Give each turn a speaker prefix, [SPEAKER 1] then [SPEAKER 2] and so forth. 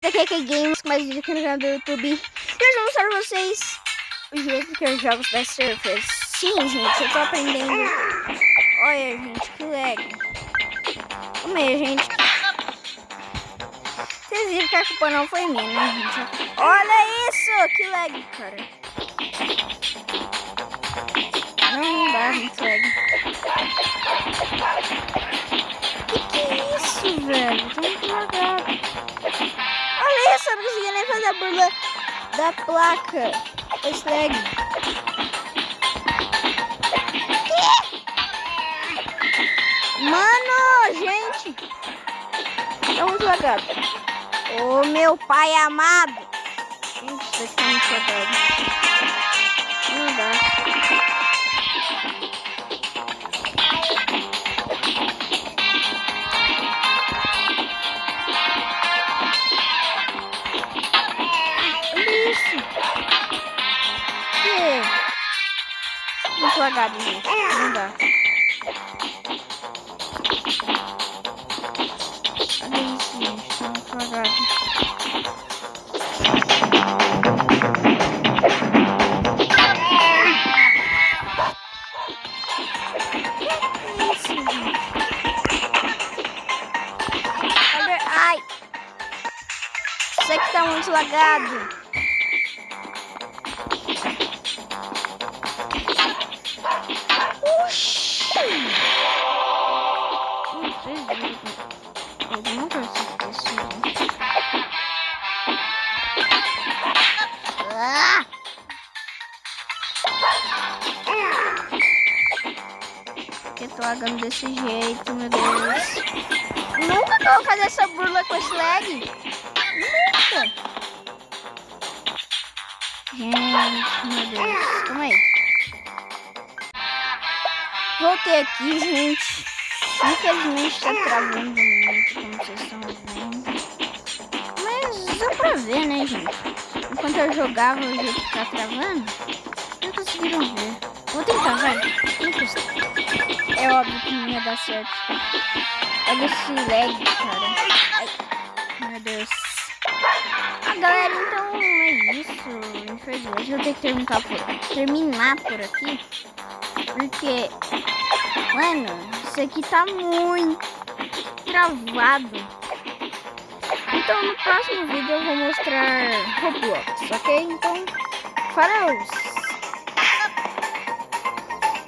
[SPEAKER 1] Aqui é Games, mais vídeo aqui no canal do YouTube. E hoje eu vou mostrar pra vocês o jeito que eu jogo Subway Surfers. Sim, gente, eu tô aprendendo. Olha, gente, que lag. Calma aí, gente. Vocês viram que a culpa não foi minha, né, gente? Olha isso, que lag, cara. Não dá, gente, lag. Que é isso, velho? Tô muito lagado. Olha isso, eu não consegui nem fazer a burla da placa. Esse lag. Mano, gente. Tá muito lagado. Ô, meu pai amado. Gente, isso aqui tá muito lagado. Não dá. Muito lagado, gente. Não dá. Olha isso, gente. Tá muito lagado. Que isso, gente? Olha. Ai! Isso aqui tá muito lagado. Eu não consigo isso. Eu tô lagando desse jeito, meu Deus. Nunca que eu vou fazer essa burla com esse lag. Nunca. Gente, meu Deus. Calma aí. Voltei aqui, gente. Infelizmente tá travando muito, como vocês estão vendo. Mas dá pra ver, né, gente? Enquanto eu jogava, o jeito que tá travando, vocês conseguiram ver. Vou tentar, vai. É óbvio que não ia dar certo. Olha esse lag, cara. Ai, meu Deus. Ah, galera, então é isso. Infelizmente eu vou ter que terminar por aqui. Porque, mano, isso aqui tá muito travado. Então no próximo vídeo eu vou mostrar Roblox, ok? Então, falou!